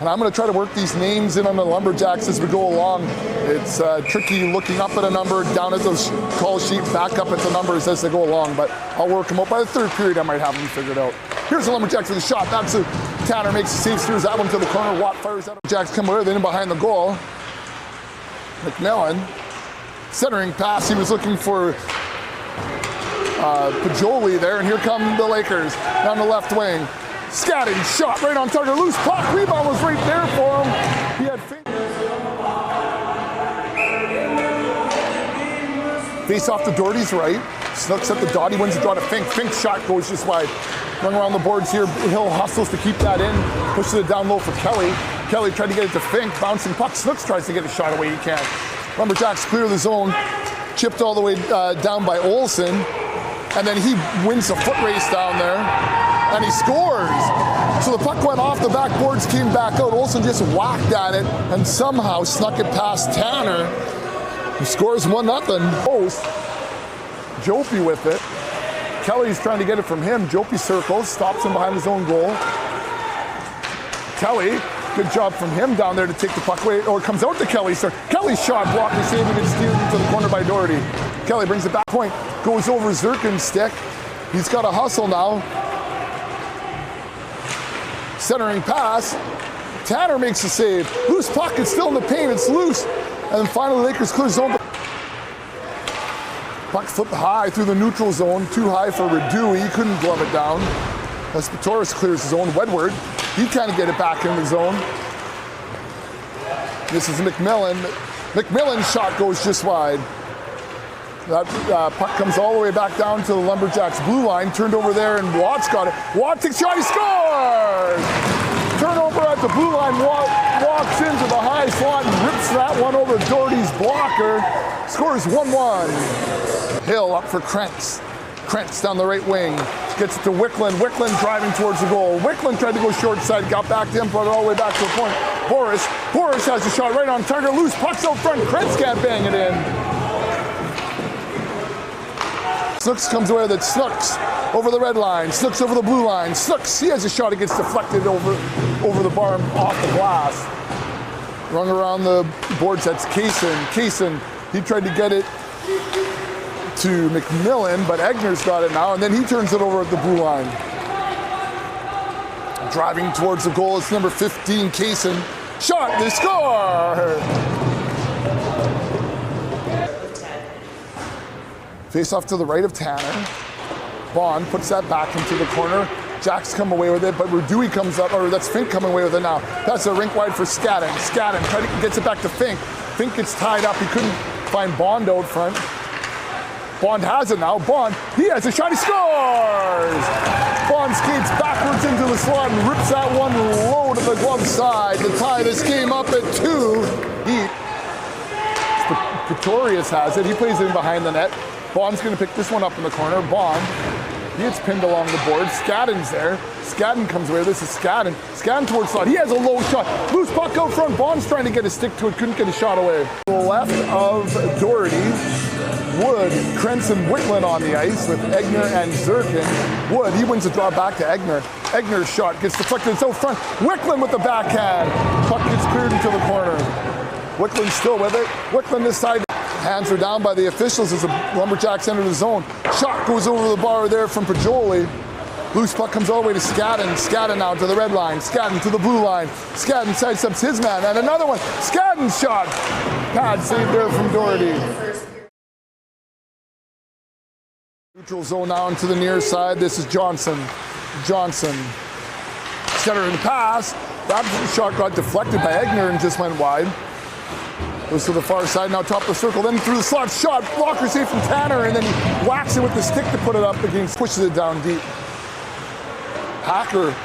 And I'm going to try to work these names in on the Lumberjacks as we go along. It's tricky looking up at a number, down at the call sheet, back up at the numbers as they go along, but I'll work them out. By the third period, I might have them figured out. Here's the Lumberjacks with a shot. That's it. Tanner makes a save, steers that one to the corner. Watt fires out. Jacks come away, then in behind the goal. McMillan, centering pass. He was looking for Pajoli there, and here come the Lakers down the left wing. Scatting, shot right on target, loose puck, rebound was right there for him. He had face off to Doherty's right. Snooks at the dot, he wins the draw to Fink. Fink's shot goes just wide. Run around the boards here, Hill hustles to keep that in, pushes it down low for Kelly. Kelly tried to get it to Fink, bouncing puck. Snooks tries to get a shot away, he can't. Lumberjacks clear the zone, chipped all the way down by Olsen, and then he wins the foot race down there. And he scores. So the puck went off the backboards, came back out. Olsen just whacked at it and somehow snuck it past Tanner, who scores 1-0. Post. Jopie with it. Kelly's trying to get it from him. Jopie circles, stops him behind his own goal. Kelly, good job from him down there to take the puck away, or comes out to Kelly. So Kelly's shot blocked and saving it, steered into the corner by Doherty. Kelly brings it back point, goes over Zirkin's stick. He's got a hustle now. Centering pass, Tanner makes the save. Loose puck, it's still in the paint, it's loose. And then finally Lakers clear zone. Puck flipped high through the neutral zone, too high for Redoui, he couldn't glove it down. Espatoris clears his own. Wedward, he can't get it back in the zone. This is McMillan. McMillan's shot goes just wide. That puck comes all the way back down to the Lumberjacks blue line, turned over there, and Watt's got it. Watt takes a shot, he scores! Turnover at the blue line, Watt walks into the high slot and rips that one over Doherty's blocker. Scores 1-1. Hill up for Krentz. Krentz down the right wing, gets it to Wicklund. Wicklund driving towards the goal. Wicklund tried to go short side, got back to him, brought it all the way back to the point. Boris has a shot right on target, loose pucks out front, Krentz can't bang it in. Snooks comes away with it. Snooks over the red line. Snooks over the blue line. Snooks, he has a shot. It gets deflected over the bar off the glass. Rung around the boards. That's Kaysen. Kaysen, he tried to get it to McMillan, but Egner's got it now, and then he turns it over at the blue line. Driving towards the goal, it's number 15, Kaysen. Shot, they score! Face off to the right of Tanner. Bond puts that back into the corner. Jacks come away with it, but Redoui comes up, or that's Fink coming away with it now. That's a rink wide for Scadden. Scadden gets it back to Fink. Fink gets tied up. He couldn't find Bond out front. Bond has it now. Bond, he has a shot, he scores! Bond skates backwards into the slot and rips that one low to the glove side to tie this game up at 2. Pretorius has it. He plays it in behind the net. Bond's going to pick this one up in the corner. Bond, he gets pinned along the board. Scadden's there. Scadden comes away. This is Scadden. Scadden towards slot. He has a low shot. Loose puck out front. Bond's trying to get a stick to it. Couldn't get a shot away. To the left of Doherty, Wood, Krentz, and Wicklund on the ice with Egner and Zirkin. Wood, he wins the draw back to Egner. Egner's shot gets deflected. It's out front. Wicklund with the backhand. Puck gets cleared into the corner. Wicklund still with it. Wicklund this side. Hands are down by the officials as the Lumberjacks enter the zone. Shot goes over the bar there from Pajoli. Loose puck comes all the way to Scadden. Scadden now to the red line. Scadden to the blue line. Scadden sidesteps his man. And another one. Scadden's shot. Pad save there from Doherty. Neutral zone now into the near side. This is Johnson. Johnson. Centering pass. That shot got deflected by Egner and just went wide. Goes to the far side, now top of the circle, then through the slot, shot, blocker save from Tanner, and then he whacks it with the stick to put it up against, pushes it down deep. Hacker,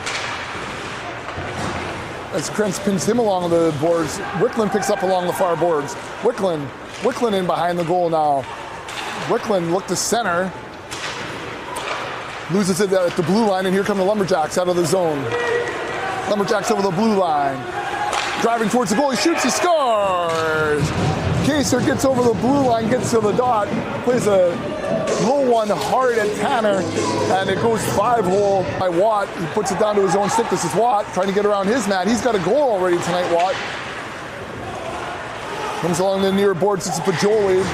as Krentz pins him along the boards, Wicklund picks up along the far boards. Wicklund in behind the goal now. Wicklund looked to center, loses it at the blue line, and here come the Lumberjacks out of the zone. Lumberjacks over the blue line. Driving towards the goal, he shoots, he scores! Kaser gets over the blue line, gets to the dot, plays a Low one hard at Tanner, and it goes 5-hole by Watt. He puts it down to his own stick. This is Watt trying to get around his man. He's got a goal already tonight, Watt. Comes along the near boards. It's Pajoli.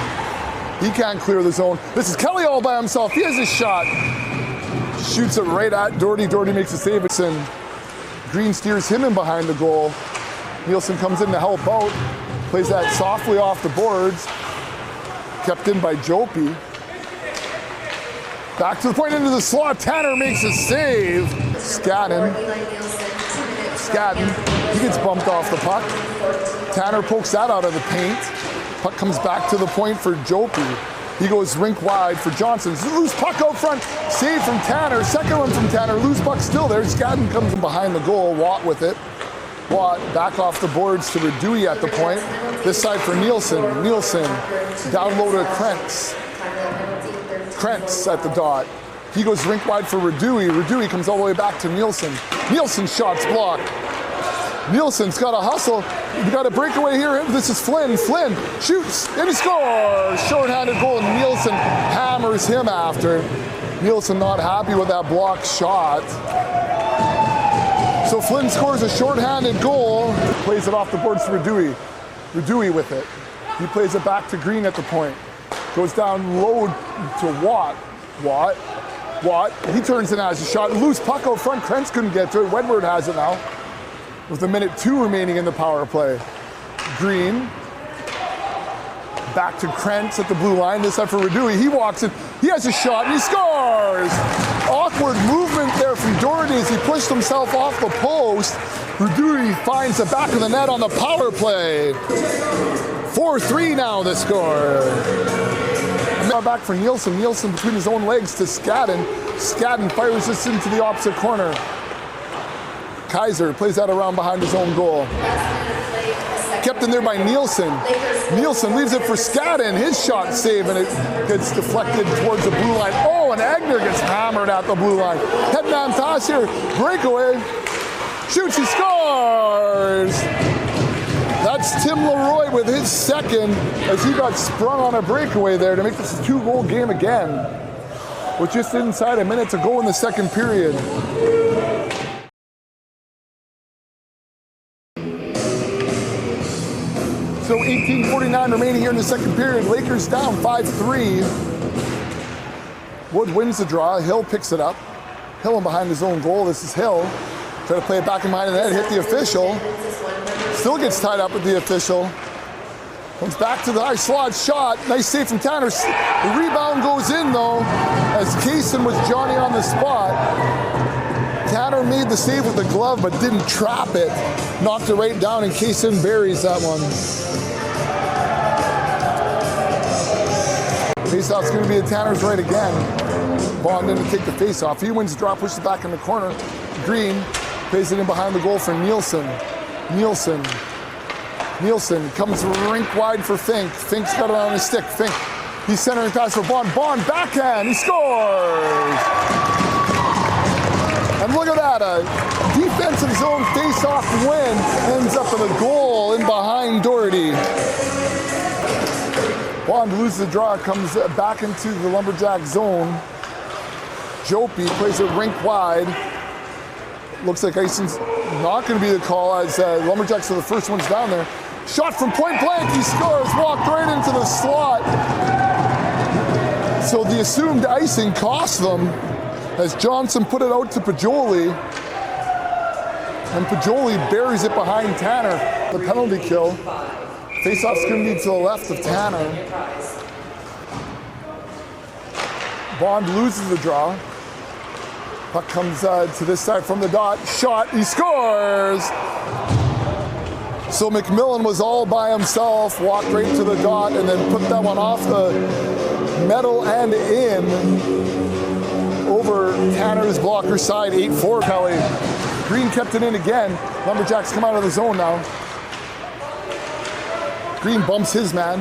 He can't clear the zone. This is Kelly all by himself. He has his shot. Shoots it right at Doherty. Doherty makes a save. And Green steers him in behind the goal. Nielsen comes in to help out. Plays that softly off the boards. Kept in by Jopi. Back to the point into the slot. Tanner makes a save. Scadden. He gets bumped off the puck. Tanner pokes that out of the paint. Puck comes back to the point for Jopi. He goes rink wide for Johnson. Loose puck out front. Save from Tanner. Second one from Tanner. Loose puck still there. Scadden comes from behind the goal. Watt with it. Watt back off the boards to Redui at the point. This side for Nielsen. Nielsen down low to Krentz. Krentz at the dot. He goes rink wide for Redui. Redui comes all the way back to Nielsen. Nielsen shots blocked. Nielsen's got a hustle. We got a breakaway here. This is Flynn. Flynn shoots and he scores. Short-handed goal. Nielsen hammers him after. Nielsen not happy with that blocked shot. So Flynn scores a short-handed goal. Plays it off the boards to Redui. Redui with it. He plays it back to Green at the point. Goes down low to Watt. Watt. He turns and has a shot. Loose puck out front. Krentz couldn't get to it. Wedward has it now. With a minute 2 remaining in the power play. Green. Back to Krentz at the blue line. This time for Redui. He walks in. He has a shot and he scores. Awkward movement there from Doherty as he pushed himself off the post. Redui finds the back of the net on the power play. 4-3 now the score. Back for Nielsen. Nielsen between his own legs to Scadden. Scadden fires this into the opposite corner. Kaiser plays that around behind his own goal. Kept in there by Nielsen. Nielsen leaves it for Scadden. His shot save, and it gets deflected towards the blue line. Oh, and Agner gets hammered at the blue line. Headman toss here. Breakaway. Shoots, he scores! That's Tim Leroy with his second as he got sprung on a breakaway there to make this a 2-goal game again. With just inside a minute to go in the second period. So 18:49 remaining here in the second period. Lakers down 5-3. Wood wins the draw. Hill picks it up. Hill in behind his own goal. This is Hill. Try to play it back in behind the net. Hit the official. Still gets tied up with the official. Comes back to the high slot shot. Nice save from Tanner. The rebound goes in though, as Kaysen was Johnny on the spot. Tanner made the save with the glove but didn't trap it. Knocked it right down and Kaysen buries that one. Faceoff's going to be at Tanner's right again. Bond in to take the faceoff. He wins the draw, pushes it back in the corner. Green plays it in behind the goal for Nielsen. Nielsen comes rink wide for Fink. Fink's got it on his stick. Fink, he's centering pass for Bond. Bond backhand, he scores! And look at that, a defensive zone face-off win ends up in a goal in behind Doherty. Bond loses the draw, comes back into the Lumberjack zone. Jopi plays it rink wide. Looks like icing's not going to be the call as Lumberjacks are the first ones down there. Shot from point blank, he scores, walked right into the slot. So the assumed icing cost them as Johnson put it out to Pajoli. And Pajoli buries it behind Tanner. The penalty kill. Faceoff's going to be to the left of Tanner. Bond loses the draw. Puck comes to this side from the dot. Shot, he scores! So McMillan was all by himself, walked right to the dot, and then put that one off the metal and in over Tanner's blocker side, 8-4 Kelly. Green kept it in again. Lumberjacks come out of the zone now. Green bumps his man.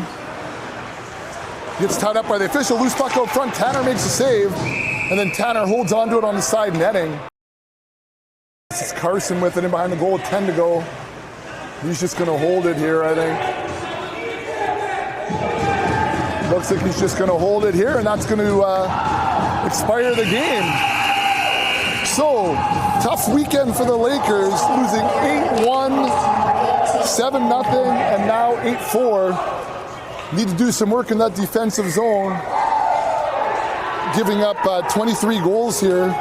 Gets tied up by the official, loose puck out front. Tanner makes a save, and then Tanner holds onto it on the side netting. This is Carson with it in behind the goal, 10 to go. He's just gonna hold it here, I think. Looks like he's just going to hold it here, and that's going to expire the game. So, tough weekend for the Lakers, losing 8-1, 7-0, and now 8-4. Need to do some work in that defensive zone. Giving up 23 goals here.